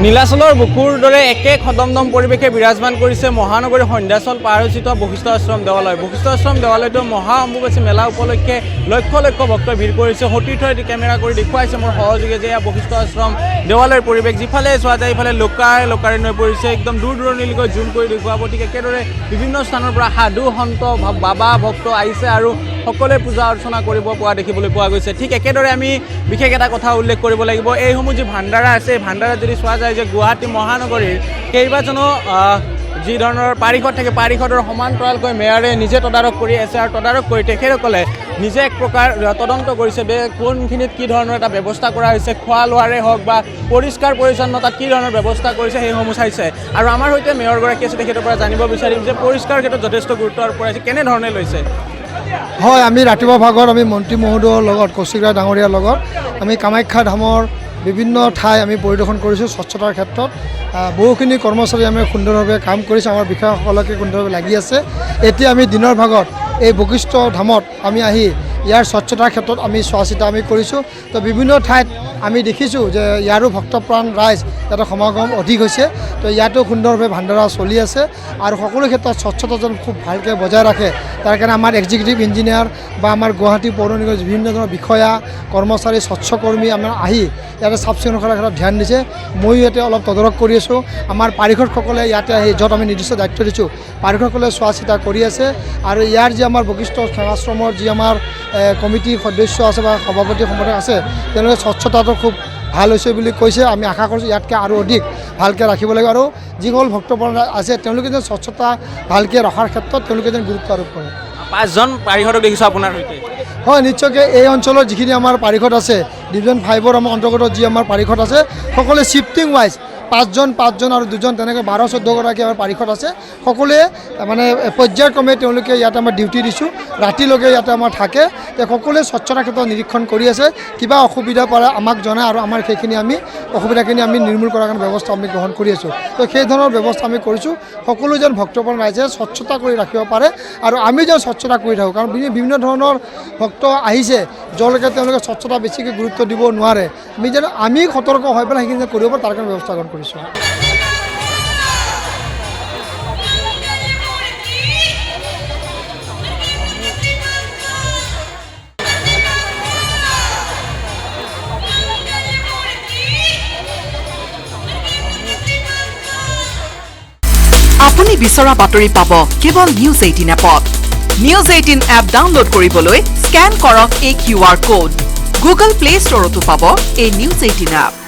নীলাচলৰ বুকুৰ দৰে একে খদমদম পৰিৱেশে বিৰাজমান কৰিছে মহানগৰী সন্ধ্যাচল পাৰচিত বশিষ্ঠ আশ্ৰম দেৱালয়। বশিষ্ঠ আশ্ৰম দেৱালয়টো মহা অম্বুবাচী মেলা উপলক্ষে লক্ষ লক্ষ ভক্তই ভিৰ কৰিছে। সতীৰ্থই কেমেৰা কৰি দেখুৱাইছে মোৰ সহযোগে যে এয়া বশিষ্ঠ আশ্ৰম দেৱালয়ৰ পৰিৱেশ। যিফালে চোৱা যায় ইফালে লোকাৰে হৈ পৰিছে, একদম দূৰ দূৰণিলৈকে জুম কৰি দেখুৱাব। ঠিক একেদৰে বিভিন্ন স্থানৰ পৰা সাধু সন্ত বাবা ভক্ত আহিছে আৰু সকলোৱে পূজা অৰ্চনা কৰিব পৰা দেখিবলৈ পোৱা গৈছে। ঠিক একেদৰে আমি বিশেষ এটা কথা উল্লেখ কৰিব লাগিব, এইসমূহ যি ভাণ্ডাৰা আছে এই ভাণ্ডাৰাত যদি চোৱা যায় যে গুৱাহাটী মহানগৰীৰ কেইবাজনো যি ধৰণৰ পাৰিষদ থাকে পাৰিষদৰ সমান্তৰালকৈ মেয়ৰে নিজে তদাৰক কৰি আছে আৰু তদাৰক কৰি তেখেতসকলে নিজে এক প্ৰকাৰ তদন্ত কৰিছে যে কোনখিনিত কি ধৰণৰ এটা ব্যৱস্থা কৰা হৈছে, খোৱা লোৱাৰে হওক বা পৰিষ্কাৰ পৰিচ্ছন্নতাত কি ধৰণৰ ব্যৱস্থা কৰিছে সেইসমূহ চাইছে। আৰু আমাৰ সৈতে মেয়ৰগৰাকী আছে, তেখেতৰ পৰা জানিব বিচাৰিম যে পৰিষ্কাৰ ক্ষেত্ৰত যথেষ্ট গুৰুত্ব আৰোপ কৰাইছে, কেনেধৰণে লৈছে? হয়, আমি ৰাতিপুৱা ভাগত আমি মন্ত্ৰী মহোদয়ৰ লগত কৌশিকৰায় ডাঙৰীয়াৰ লগত আমি কামাখ্যা ধামৰ বিভিন্ন ঠাই আমি পৰিদৰ্শন কৰিছোঁ। স্বচ্ছতাৰ ক্ষেত্ৰত বহুখিনি কৰ্মচাৰী আমি সুন্দৰভাৱে কাম কৰিছোঁ, আমাৰ বিষয়াসকলকে সুন্দৰভাৱে লাগি আছে। এতিয়া আমি দিনৰ ভাগত এই বশিষ্ঠ ধামত আমি আহি ইয়াৰ স্বচ্ছতাৰ ক্ষেত্ৰত আমি চোৱা চিতা আমি কৰিছোঁ। তো বিভিন্ন ঠাইত আমি দেখিছোঁ যে ইয়াৰো ভক্তপ্ৰাণ ৰাইজ ইয়াতে সমাগম অধিক হৈছে। তো ইয়াতো সুন্দৰভাৱে ভাণ্ডাৰা চলি আছে আৰু সকলো ক্ষেত্ৰত স্বচ্ছতা যেন খুব ভালকৈ বজাই ৰাখে তাৰ কাৰণে আমাৰ এক্সিকিউটিভ ইঞ্জিনিয়াৰ বা আমাৰ গুৱাহাটী পৌৰ নিগমৰ বিভিন্ন ধৰণৰ বিষয়া কৰ্মচাৰী স্বচ্ছকৰ্মী আমাৰ আহি ইয়াতে চাফ চিকুণ কৰাৰ ক্ষেত্ৰত ধ্যান দিছে। ময়ো ইয়াতে অলপ তদাৰক কৰি আছোঁ। আমাৰ পাৰিষদসকলে ইয়াতে আহি য'ত আমি নিৰ্দিষ্ট দায়িত্ব দিছোঁ পাৰিষদসকলে চোৱা চিতা কৰি আছে। আৰু ইয়াৰ যি আমাৰ বশিষ্ঠ সেৱাশ্ৰমৰ যি আমাৰ কমিটিৰ সদস্য আছে বা সভাপতি সম্পাদক আছে তেওঁলোকে স্বচ্ছতাটো খুব ভাল হৈছে বুলি কৈছে। আমি আশা কৰিছোঁ ইয়াতকৈ আৰু অধিক ভালকৈ ৰাখিব লাগিব আৰু যিসকল ভক্তপ্ৰাণ আছে তেওঁলোকে যেন স্বচ্ছতা ভালকৈ ৰখাৰ ক্ষেত্ৰত তেওঁলোকে যেন গুৰুত্ব আৰোপ কৰে। 5জন পাৰিষদক দেখিছোঁ আপোনাৰ সৈতে। হয়, নিশ্চয়কৈ এই অঞ্চলৰ যিখিনি আমাৰ পাৰিষদ আছে ডিভিজন 5ৰ আমাৰ অন্তৰ্গত যি আমাৰ পাৰিষদ আছে সকলোৱে শ্বিফটিং ৱাইজ 5জন আৰু 2জন তেনেকৈ 12-14গৰাকী আমাৰ পাৰিষদ আছে। সকলোৱে মানে পৰ্যায়ক্ৰমে তেওঁলোকে ইয়াতে আমাৰ ডিউটি দিছোঁ, ৰাতিলৈকে ইয়াতে আমাৰ থাকে। সকলোৱে স্বচ্ছতাৰ ক্ষেত্ৰত নিৰীক্ষণ কৰি আছে, কিবা অসুবিধা পালে আমাক জনায় আৰু আমাৰ সেইখিনি আমি অসুবিধাখিনি আমি নিৰ্মূল কৰাৰ কাৰণে ব্যৱস্থা আমি গ্ৰহণ কৰি আছোঁ। তো সেই ধৰণৰ ব্যৱস্থা আমি কৰিছোঁ, সকলো যেন ভক্তপ্ৰাণ ৰাইজে স্বচ্ছতা কৰি ৰাখিব পাৰে আৰু আমি যেন স্বচ্ছতা কৰি থাকোঁ। কাৰণ বিভিন্ন ধৰণৰ ভক্ত আহিছে য'লৈকে তেওঁলোকে স্বচ্ছতা বেছিকৈ গুৰুত্ব দিব নোৱাৰে, আমি যেন আমি সতৰ্ক হৈ পেলাই সেইখিনি যেন কৰিব পাৰোঁ তাৰ কাৰণে ব্যৱস্থা গ্ৰহণ কৰিছোঁ। আপুনি বিচৰা বাতৰি পাব কেৱল নিউজ 18 এপত। নিউজ 18 এপ ডাউনলোড কৰিবলৈ স্কেন কৰক এই QR কোড। গুগল প্লে ষ্টৰতো পাব এই নিউজ 18 এপ।